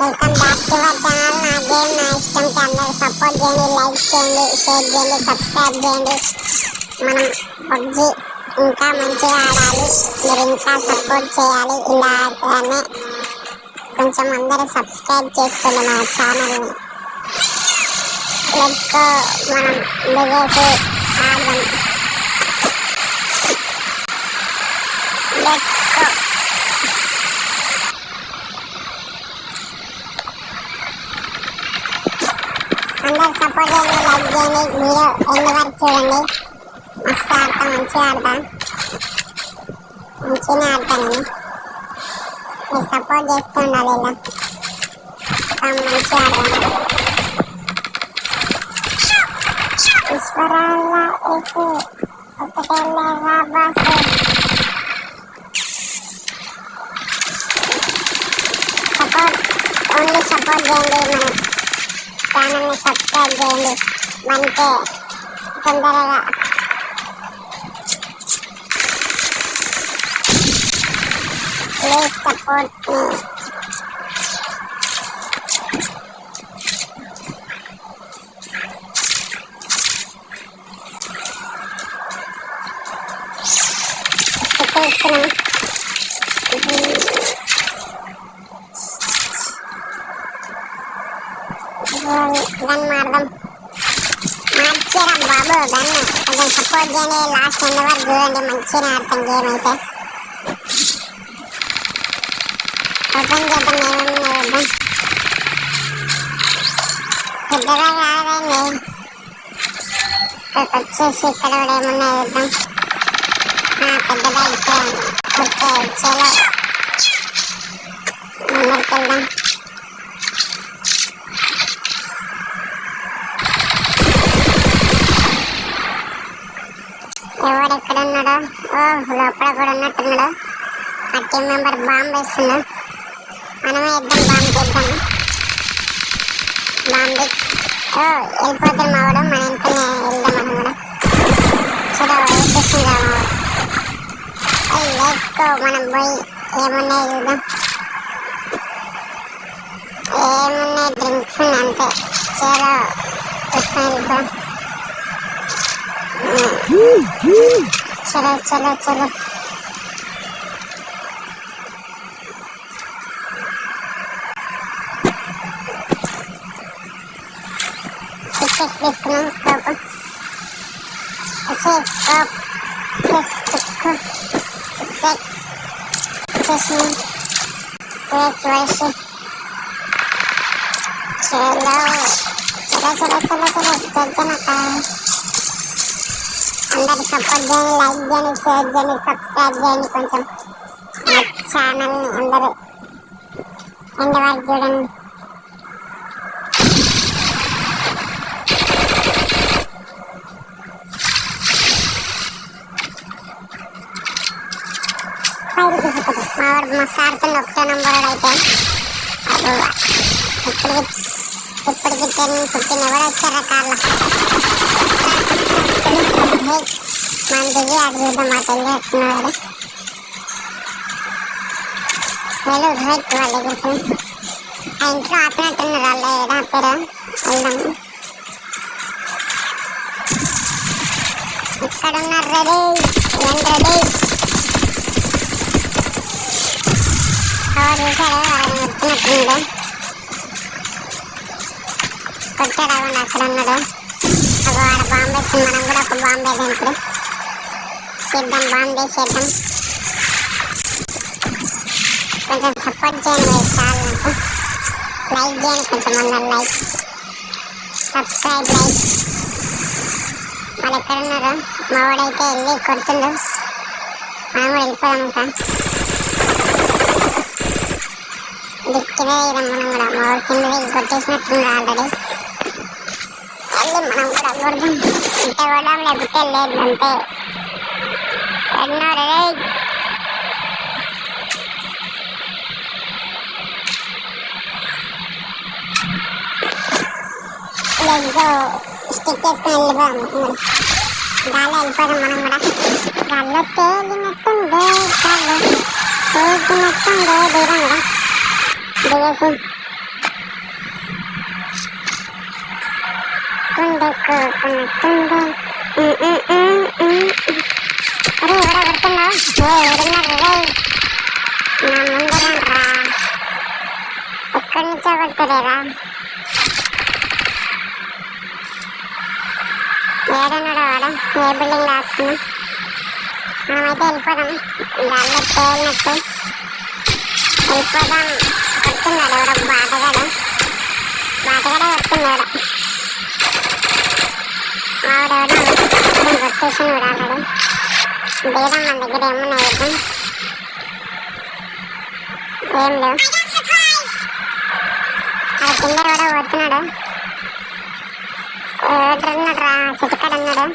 Welcome back to our channel. నా game నా ఇష్టంకి అందరూ సపోర్ట్ చేయండి, లైక్ చేయండి, షేర్ చేయండి, సబ్స్క్రైబ్ చేయండి. మనం పబ్జి ఇంకా మంచిగా ఆడాలి, మీరు ఇంకా సపోర్ట్ చేయాలి. ఇలానే కొంచెం అందరూ సబ్స్క్రైబ్ చేసుకోండి మన ఛానల్ని. లెట్స్ గో, మనం దిగేసి ఆడదాం. Let's go. అందరు సపోర్ట్ చేయండి, లైక్ చేయండి, వీడియో ఎండ్ వరకు చూడండి. మస్తు ఆడతా, మంచిగా ఆడతా, మంచిగానే ఆడతా. నేను మీరు సపోర్ట్ చేస్తూ ఉండాలి. ఇలా మంచిగా ఆడతాను. ఈశ్వరాల వేసి ఒకటే లేవా బాసు. సపోర్ట్, ఓన్లీ సపోర్ట్ చేయండి. మన ఛానల్ని సబ్స్క్రైబ్ చేయండి. మనకే తొందరగా ప్లీజ్ సపోర్ట్ మీ. గన్ మారదాం, మార్చేరా బాబు గన్. కొంచెం సపోర్ట్ చేయండి, లాస్ట్ ఎండ్ వరకు చూడండి. మంచిగా ఆడతాం గేమ్ అయితే. ఓపెన్ చేద్దాం, ఏమన్నా చూద్దాం. పెద్దగా కాదండి, ఇక్కడికి వచ్చేసి ఇక్కడ కూడా ఏమన్నా చూద్దాం. పెద్దగా ఇక్కడ. ఓకే, చలో ముందరికి వెళ్దాం. ఎవరు ఎక్కడ ఉన్నాడో? లోపల కూడా ఉన్నట్టున్నాడు. ఆ టీం మెంబర్ బాంబు వేస్తున్నాడు. మనమే ఇద్దాం, బాంబు చేద్దాం. బాంబు వెళ్ళిపోతారు మావాడు. మన ఇంట్లోనే వెళ్దాం. మనం కూడా చూడ వేసేస్తుందా మావాడు. లేసుకో, మనం పోయి ఏమున్నాయి చూద్దాం. ఏమున్నాయి, డ్రింక్స్ ఉన్నాయి అంతే. చలో చూసుకొని వెళ్తాం. చలో చలో చలో. తీసుకున్నాం స్కోప్. స్కోప్ చలో చలో చలో చలో చలో జనక. అందరు సపోర్ట్ చేయండి, లైక్ చేయండి, షేర్ చేయండి, సబ్స్క్రైబ్ చేయండి. కొంచెం మా ఛానల్ని అందరూ ఎండ్ వరకు చూడండి. మా వాడు మస్తు ఆడుతుంది. ఒకటే నంబర్ అయితే ఇప్పటికి 10-15 ఎవరు వచ్చారా కార్లో. మనం దిగి అది చూద్దాం. మా తల్లి వస్తున్నాడు కదా. వెళ్ళు రైట్ వాళ్ళ దగ్గర. ఆ ఇంట్లో ఆపినట్టున్నారు వాళ్ళ ఏడా పేరు. వెళ్దాము. ఇక్కడ ఉన్నారు. రెడీ ఏం రెడీ. ఎవరు చూసాడు వాళ్ళని ఎత్తున్నట్టున్నాడు. కొట్టాడు అవ్వండి, అక్కడ ఉన్నాడు. ఒక వాడ బాంబు వేస్తుంది. మనం కూడా ఒక బాంబు వేద్దాం. ఇప్పుడు చేద్దాం, బాంబు వేసేద్దాం. కొంచెం సపోర్ట్ చేయండి చాలు. నాకు లైక్ చేయండి, కొంచెం అందరు లైక్, సబ్స్క్రైబ్, లైక్. వాళ్ళు ఎక్కడ ఉన్నారు? మా వాడైతే వెళ్ళి కొడుతుండు. మనం కూడా వెళ్ళిపోదాం. ఇంకా దిక్కునే మనం కూడా మా వాడి కింద కొట్టేసినట్టుంది ఆల్రెడీ. వెళ్ళి మనం కూడా కొడదాం. ఇంటే కొడదాం, లేకపోతే లేదు అంతే. ఎన్నోరే స్టిక్ వేసుకొని వెళ్ళిపోదాం. గాలి వెళ్ళిపోదాం మనం కూడా. గాల్లో తేలినట్టుందే, గాల్లో తేలినట్టుందే. దూరం కూడా దిగేసి గుండెకు కొనుక్కుంది. అరే ఎవరో కొడుతున్నావు, ఎవరున్నారు రే? నా ముందరా ఎక్కడి నుంచో కొడుతురేరా? ఏడన్నాడు వాడు, ఏ బిల్డింగ్ రాస్తున్నా? మనమైతే వెళ్ళిపోదాం, దానిలో తేలినట్టు వెళ్ళిపోదాం. కొడుతున్నాడు ఎవడో, బాటగాడే కొడుతున్నాడు. ఆవిడెవడో కొట్టేసి రాడాడు. దిగదాం, మన దగ్గర ఏమున్నాయి చూద్దాం. ఏం లేవు. అది కింద కూడా కొడుతున్నాడు. ఎవడున్నాడు రా, చిటికాడు అన్నాడు.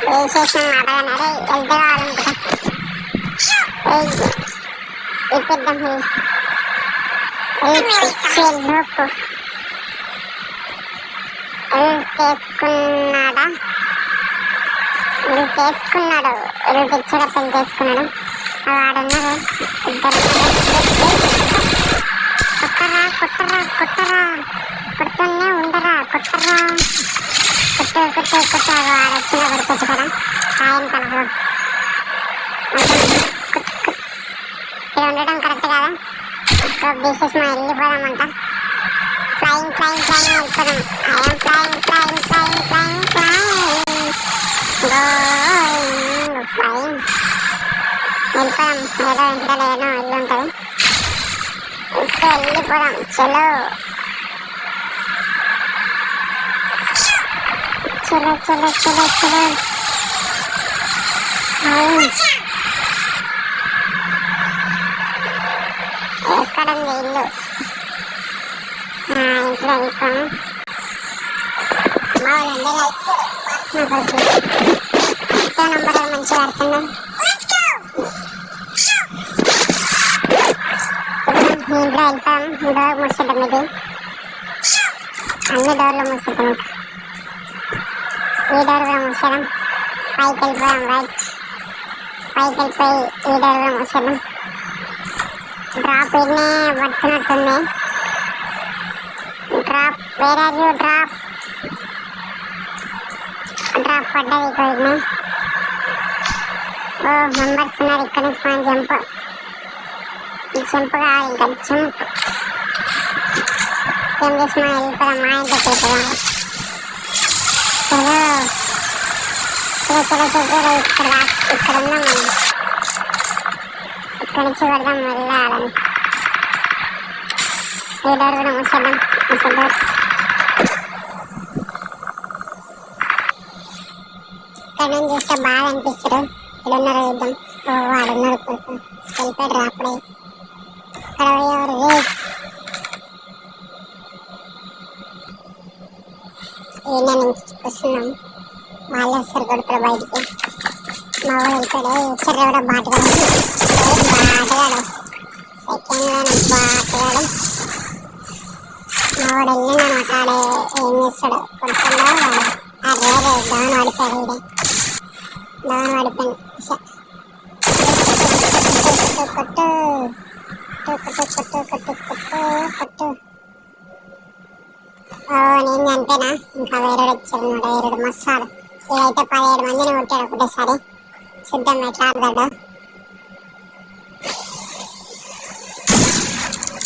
వేసేసిన ఆటగానే ఎంత కావాలనుకుంటా ఇప్పిద్దాం. చేసుకున్నాడు తెచ్చాడు, పెళ్లి చేసుకున్నాడు. వాడున్నాడు, ఇద్దరు కొట్టరా కొట్టరా కొట్టరా కొడుతూనే ఉండరా, కొట్టరా కొట్టు కొట్టు కొట్ట. వాడు వచ్చిన కొడుకొచ్చు కదా, సాయం కనకు ఇక్కడ ఉండడం కరెక్ట్ కదా. బీసెస్ మా వెళ్ళిపోదామంట. ఫ్లయింగ్ ఫ్లయింగ్ ఫ్లయింగ్ వెళ్ళిపోదాం. I'm flying flying flying flying flying going flying. వెళ్ళిపోదాం, ఏదో ఇంట్లో ఏదో ఇల్లు ఉంటుంది, ఇక్కడ వెళ్ళిపోదాం. చలో చలో చలో చలో చలో. ఎక్కడుంది ఇల్లు? ఇంట్లో వెళ్ళిపోను. మా వాళ్ళందరూ నంబర్ మంచిగా ఆడుతున్నాం. ఇంట్లో వెళ్ళిపోయాం. డోర్ మూసేద్దాం, ఇది అన్ని డోర్లు మూసేద్దాం. ఈ డోర్ కూడా మూసేద్దాం. పైకి వెళ్ళిపోయాం, రైట్ పైకి వెళ్ళిపోయి ఈ డోర్ కూడా మూసేద్దాం. డ్రాప్ ఇన్నే పడుతున్నట్టుంది. Drop where are you? Drop పడ్డది ఇక్కడనే. ఓ మెంబర్స్ ఉన్నారు ఇక్కడ నుంచి. మనం జంప్ కావాలి, ఇంకా జంప్. ఏం చేసి మనం వెళ్ళిపోదాం, మా ఇంట్లో వెళ్ళిపోదాం. చలో చలో చలో చలో. ఇక్కడ ఉన్నాం మనం, ఇక్కడ నుంచి వెళ్దాం, వెళ్ళాలని. ఈ డోర్ కూడా మూసేద్దాం, మూసేద్దాం. ఇక్కడ నుంచి చూస్తే బాగా అనిపిస్తారు. ఇక్కడ ఉన్నారు చూద్దాం. ఓ వాడున్నారు, వెళ్ళిపోయాడు అప్పుడే. ఇక్కడ ఎవరు ఈయన నుంచి వస్తున్నాం. వాళ్ళు వస్తారు కొడుకులు బయటికి. మా వాడు వెళ్ళిపోయాడు. ఇచ్చారు కూడా బాటగాడు, బాటగాడు సెకండ్లో బాటగాడు. మా వాడు వెళ్ళిందనమాట. ఆడే ఏం చేస్తాడు, కొడుకుల్లో అదే డౌన్ పడిపోయాడు. ఇదే డౌన్ పడిపోయింది. కొట్టు కొట్టు కొట్టు కొట్టు కొట్టు కొట్టు. నేను చంపేనా? ఇంకా వేరేడు వచ్చాడు, వేరేడు మస్తాడు. ఇదైతే 17 మందిని కొట్టాడు ఒకటేసారి. చూద్దాం ఎట్లా ఆడతాడు.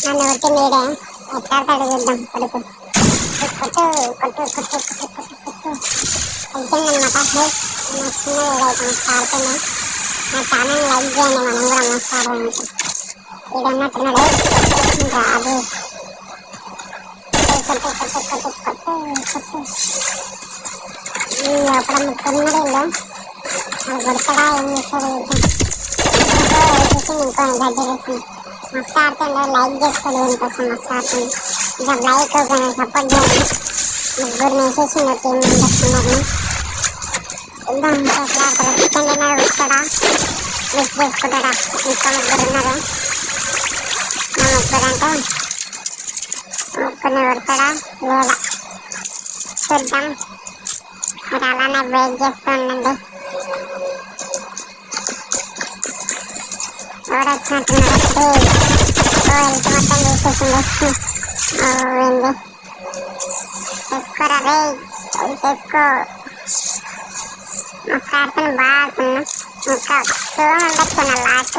నన్ను కొట్టింది వీడే, ఎట్లా ఆడతాడు చూద్దాం. కొడుకు కొట్టు కొట్టు కొట్టు కొట్టు కొట్టు కొట్టు. వెళ్తుందనమాట. నచ్చింది వీడైతే మస్తు ఆడుతుంది. నా ఛానల్ లైక్ చేయండి, మనం కూడా మస్తు ఆడడానికి. వీడు ఉన్నట్టున్నాడు రాదు. లోపల ముట్టుకున్నాడు ఇల్లు. అది కొడతాడా ఏం చేస్తాడు? ఇంకో గడ్డి వేసింది. మస్తు ఆడుతుండే. లైక్ చేసుకోండి, దీనికోసం మస్తు ఆడుతుంది. ఇంకా లైక్ సపోర్ట్ చేయండి. ముగ్గురు వేసేసిండు టీం మెంబర్స్ అందరినీ. ఇద్దాం ఎట్లా ఆడతాడు. చికెన్ డిన్నర్ వస్తాడా, మిస్ చేసుకుంటాడా? ఇంకా ముగ్గురు ఉన్నారు. మా కొట్టకపోదంటే కొన్ని కొడతాడా లేదా చూద్దాం. మీరు అలానే వెయిట్ చేస్తూ ఉండండి. ఎవరు వచ్చినట్టున్నారు? హెల్త్ మొత్తం తీసేసింది. ఏంది తెసుకోరా రే, తెసుకో. మా ఫ్రెండ్స్ని బాగా ఆడుతున్నా. ఇంకా ఉండొచ్చు నా లాట్.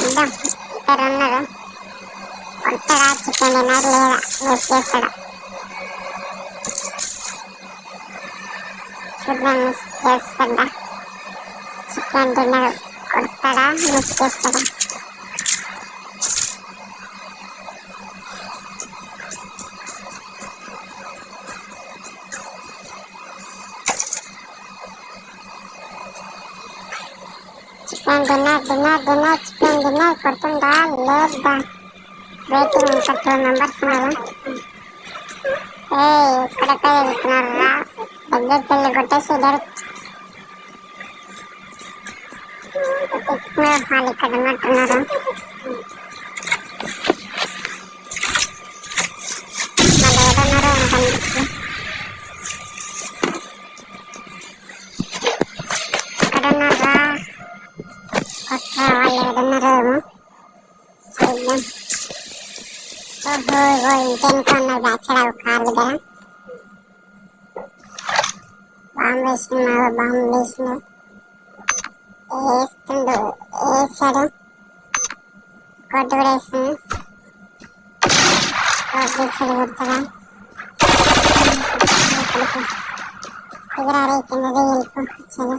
ఇద్దాం, ఇద్దరు ఉన్నారు. కొట్టడా చికెన్ డిన్నర్ లేదా వేస్ట్ చేస్తాడా చూద్దాం. మిస్ చేస్తాడా చికెన్ డిన్నర్? కొడతాడా మిస్ చేస్తాడా? చికెన్ డిన్నర్ చికెన్ డిన్నర్ కొడుతుందా లేదా? వెయిటింగ్. ఇంకా 2 మెంబర్స్ ఉన్నారు. ఎక్కడెక్కడ వెళ్తున్నారు రా? దగ్గరికి వెళ్ళి కొట్టేసి డైరెక్ట్ వాళ్ళు ఇక్కడ ఉన్నట్టున్నారు. వాళ్ళు ఏడున్నారో నాకు అనిపిస్తుంది. ఎక్కడున్నారా? వాళ్ళు ఏడున్నారో ఏమో చూద్దాం. ఓహో, ఇంకెందుకు ఉన్నారు బ్యాక్ సైడ్ కార్ దగ్గర. బాంబు వేస్తున్నాడు, బాంబు వేస్తున్నాడు, వేస్తుండు, వేసాడు. కొట్టు కూడా వేస్తుంది. కొట్టేసాడు. కొడతాడా? ఎదురాడే కిందది వెళ్ళిపోవచ్చాడు.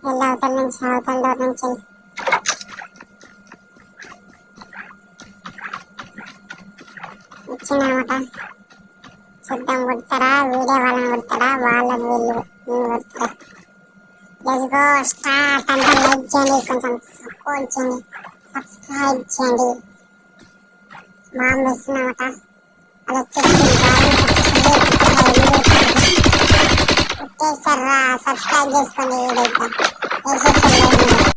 వెళ్ళి అవతల నుంచి, అవతల డోర్ నుంచి వచ్చిందనమాట. చూద్దాం కొడతారా, వీడియో వాళ్ళని కొడతారా, వాళ్ళ వీళ్ళు కొడతారా. Let's go start. అంతా లైక్ చేయండి, కొంచెం సపోర్ట్ చేయండి, సబ్స్క్రైబ్ చేయండి. బాంబు వేస్తుందన్నమాట. అలా వచ్చేసి కొట్టేసారా. సబ్స్క్రైబ్ చేసుకోండి. వీడియో